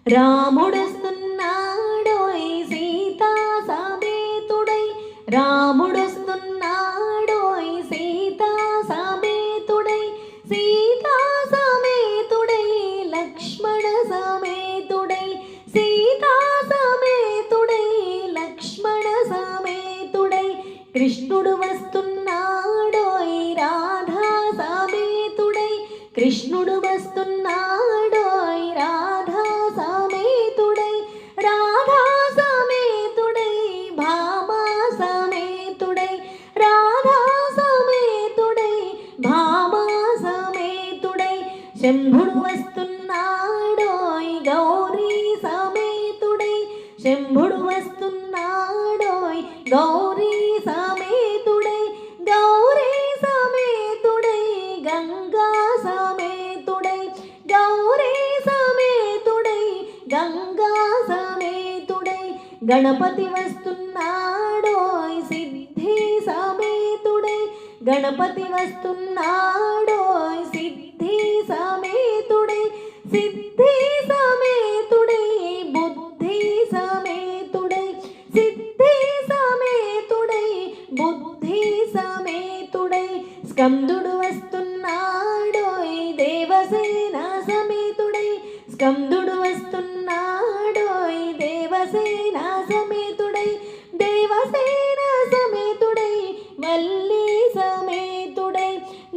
రాముడొస్తున్నాడోయ్ సీతా సమేతుడై, రాముడొస్తున్నాడోయ్ సీతా సమేతుడై, సీతా సమేతుడై లక్ష్మణ సమేతుడై, సీతా సమేతుడై లక్ష్మణ సమేతుడై, కృష్ణుడు వస్తున్నాడోయ్ రాధా సమేతుడై, కృష్ణుడు వస్తున్నాడోయ్ రాధా సమేతుడై, రాధా సమేతుడై భామా సమేతుడై, రాధా సమేతుడై భామా సమేతుడై, శంభుడు వస్తున్నాడోయ్ గౌరీ సమేతుడై, శంభుడు వస్తున్నాడోయ్ గౌరీ సమేతుడై, గౌరీ సమేతుడై గంగా సమేతుడై, గౌరీ సమేతుడై గంగా సమేతుడై, గణపతి వస్తున్నాడోయ్ సిద్ధి సమేతుడై, గణపతి వస్తున్నాడోయ్ సిద్ధి సమేతుడై, సిద్ధి సమేతుడై బుద్ధి సమేతుడై, సిద్ధి సమేతుడై బుద్ధి సమేతుడై, స్కందుడు వస్తున్నాడోయ్ దేవసేన సమేతుడై, స్కందుడు వస్తున్నాడోయ్ దేవసేన సమేతుడై, దేవసేన సమేతుడై వల్లి సమేతుడై,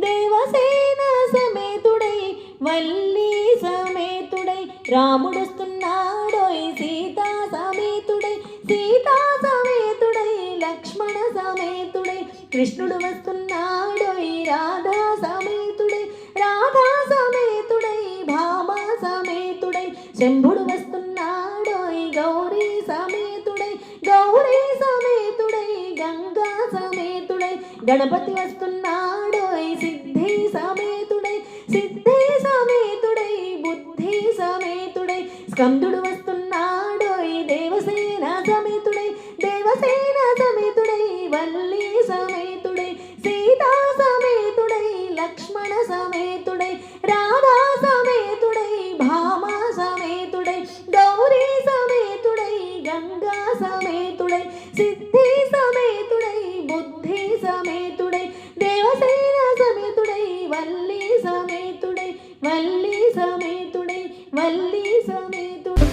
దేవసేన సమేతుడై వల్లి సమేతుడై, రాముడొస్తున్నాడోయ్ సీతా సమేతుడై, సీతా సమేతుడై లక్ష్మణ సమేతుడై, కృష్ణుడు వస్తున్నాడోయ్ రాధా సమేతుడై, రాధా సమేతుడై భామా సమేతుడై, శంభుడు వస్తున్నాడోయ్ గౌరీ సమేతుడై, గౌరీ సమేతుడై గంగా సమేతుడై, గణపతి వస్తున్నాడోయ్ సిద్ధి సమేతుడై, సిద్ధి సమేతుడై బుద్ధి సమేతుడై, స్కందుడు వస్తున్నాడోయ్ దేవసేన సమేతుడై, దేవసేన సమేతుడై వల్లి సమేతుడై, సీతా సమేతుడై లక్ష్మణ సమేతుడై, రాధా సమేతుడై భామా సమేతుడై, గౌరీ సమేతుడై గంగా సమేతుడై, సిద్ధి సమేతుడై బుద్ధి సమేతుడై, దేవసేన సమేతుడై వల్లి సమేతుడై, వల్లి సమేతుడై వల్లి సమేతుడై.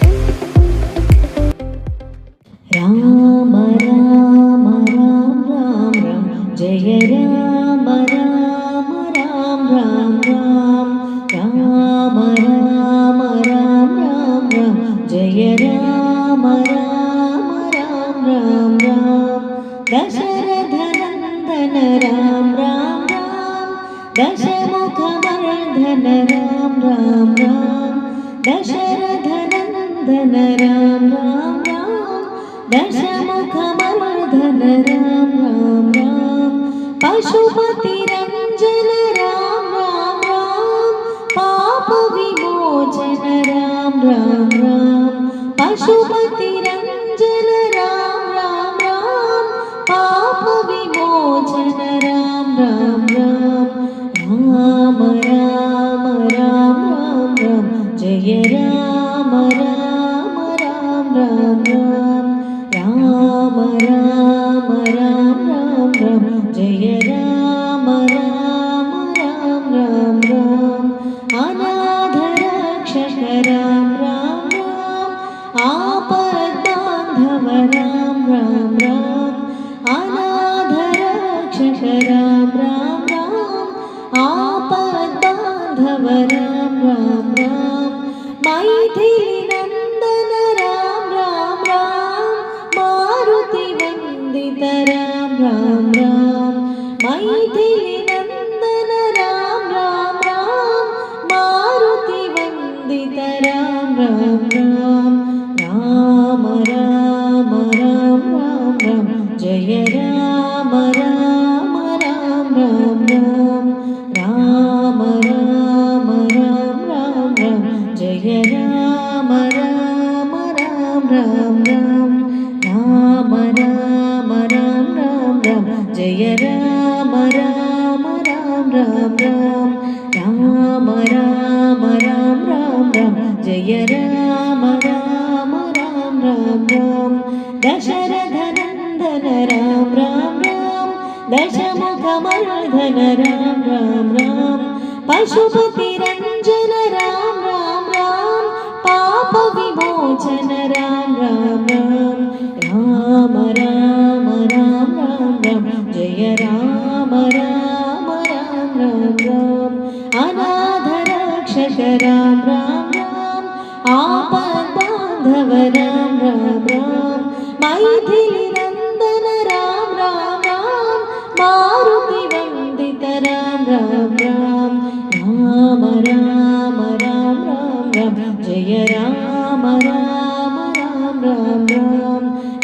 రామ రామ రామ రామ రామ జయ రామ రామ రామ రామ రామ, రామ రామ రామ రామ రామ జయ రామ రామ రామ రామ రామ, దశరథ నందన రామ రామ రామ, దశముఖమర్ధన రామ రామ రామ, దశరథ నందన రామ రామ రామ, దశముఖమర్ధన రామ రామ రామ, పశుపతి రంజన రామ రామ రామ, పాప విమోచన రామ రామ రామ, పశుపతి రంజన రామ రామ రామ, పాప విమోచన రామ రామ రామ, రామ రామ రామ రామ రామ జయ రామ రామ రామ రామ రామ, రామ రామ రామ రామ రామ జయ రామ రామ రామ రామ రామ, అనాథ రక్షక రామ రామ రామ, ఆపద్బాంధవ రామ రామ రామ, అనాథ రక్షక రామ రామ రామ, ఆపద్బాంధవ రామ రామ రామ, మైథిలి నందన రామ రామ రామ, మారుతి వందిత రామ రామ రామ, మైథిలి నందన రామ రామ రామ, మారుతి వందిత రామ రామ రామ, రామ రామ రామ రామ రామ జయ రామ రామ రామ రామ రామ, రామ రామ రామ రామ రామ జయ రామ రామ రామ రామ రామ, రామ రామ రామ రామ రామ జయ రామ రామ రామ రామ రామ, రామ రామ రామ రామ రామ జయ రామ రామ. दशरथनन्दन राम राम राम दशमुखमर्दन राम राम राम पशुपतिरञ्जन राम राम राम पाप विमोचन राम राम राम राम राम राम राम राम जय राम राम राम राम राम अनाथ रक्षक राम राम राम आपद बांधव राम राम राम मैथिली नंदन राम राम राम मारुति वंदित राम राम राम राम राम राम राम राम जय राम राम राम राम राम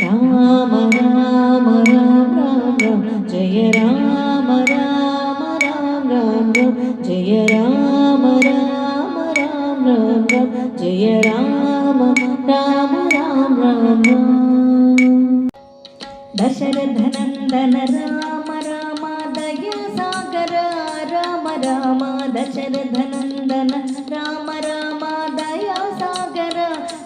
राम राम राम राम राम जय राम राम राम राम राम जय राम राम राम राम राम जय राम राम राम राम राम दशरथनन्दन राम राम दया सागर राम राम दशरथनन्दन राम राम दया सागर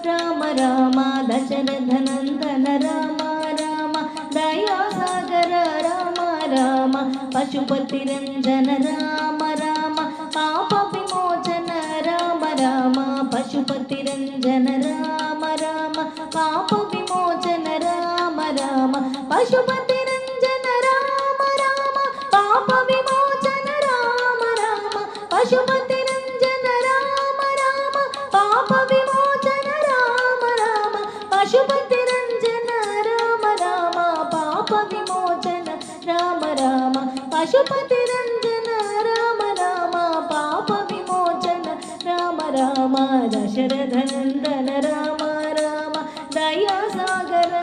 राम राम दशरथनन्दन राम राम दया सागर राम राम पशुपतिरञ्जन राम राम पाप विमोचन राम राम पशुपतिरञ्जन राम राम पाप विमोचन राम राम पशुपतिरञ्जन राम राम पाप विमोचन राम राम पशुपतिरञ्जन राम राम पाप विमोचन राम राम पशुपतिरञ्जन राम राम पाप विमोचन राम राम पशुपतिरञ्जन राम राम पाप विमोचन राम राम दशरथनन्दन राम राम दया सागर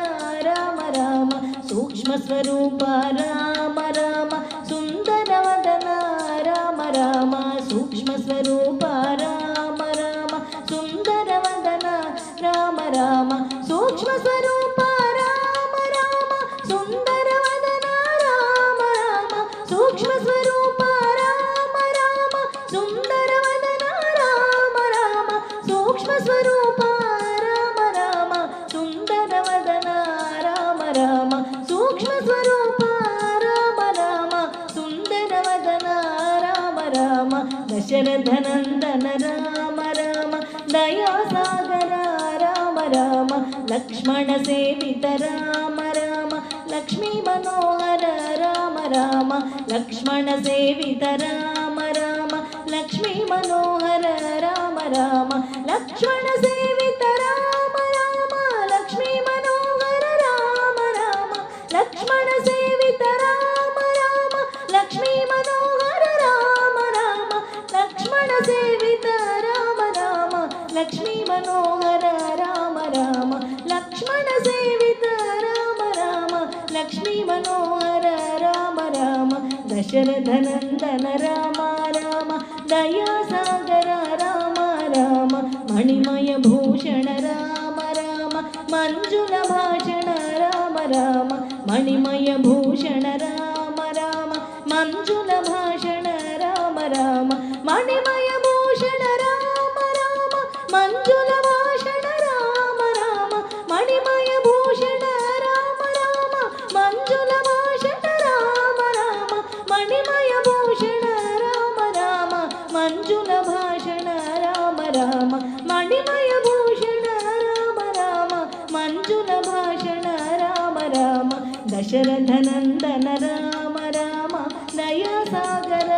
राम राम सूक्ष्म स्वरूप राम राम सुंदर वदन राम राम सूक्ष्म स्वरूप राम राम सुंदर वदन राम राम सूक्ष्म स्वरूप राम राम सुंदर वदन राम राम सूक्ष्म स्वरूप राम राम सुंदर वदन राम राम सूक्ष्म स्वरूप राम राम सुंदर वदन राम राम सूक्ष्म स्वरूप राम राम सुंदर वदन राम राम दशरथनन्दन राम राम दया सागर राम राम लक्ष्मण सेवित राम राम लक्ष्मी मनोहर राम राम लक्ष्मण सेवित राम राम लक्ष्मी मनोहर राम राम लक्ष्मण सेवित राम राम लक्ष्मी मनोहर राम राम लक्ष्मण सेवित राम राम लक्ष्मी मनोहर राम राम लक्ष्मण सेवित राम राम लक्ष्मी मनोहर राम राम लक्ष्मण सेवित राम राम लक्ष्मी मनोहर राम राम दशरथनन्दन राम राम दया सागर राम राम मणिमय भूषण राम राम मंजुल भाषण राम राम मणिमय भूषण राम राम मंजुल भाषण राम राम मणिमय भूषण राम राम मंजुल भाषण राम राम मणिमय भूषण राम राम मंजुल भाषण राम राम मणिमय भूषण राम राम मंजुल भाषण राम राम मणिमय भूषण राम राम मंजुल भाषण राम राम दशरथनन्दन राम राम दया सागर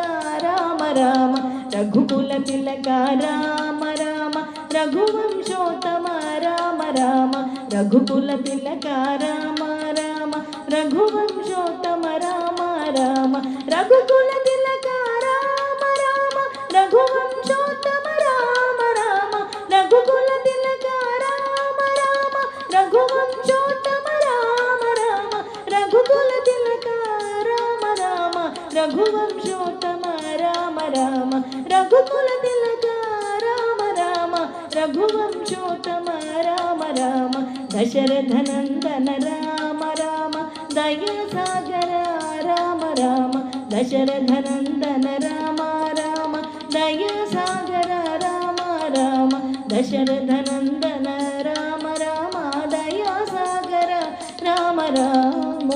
राम राम रघुकुल तिलक राम राम रघुवंशोत्तम राम राम रघुकुल तिलक राम राम रघुवंशोत्तम राम राम रघुकुल तिलक राम राम रघुवंशोत्तम राम राम रघुकुल तिलक राम राम रघुवंशोत्तम राम राम रघुकुल तिलक राम राम रघुवंशोत्तम राम राम रघुकुल तिलक राम राम रघुवंशोत्तम राम राम दशरथनन्दन राम राम दया सागर राम राम दशरथनन्दन राम राम दया सागर राम राम दशरथनन्दन राम राम दया सागर రామ రామ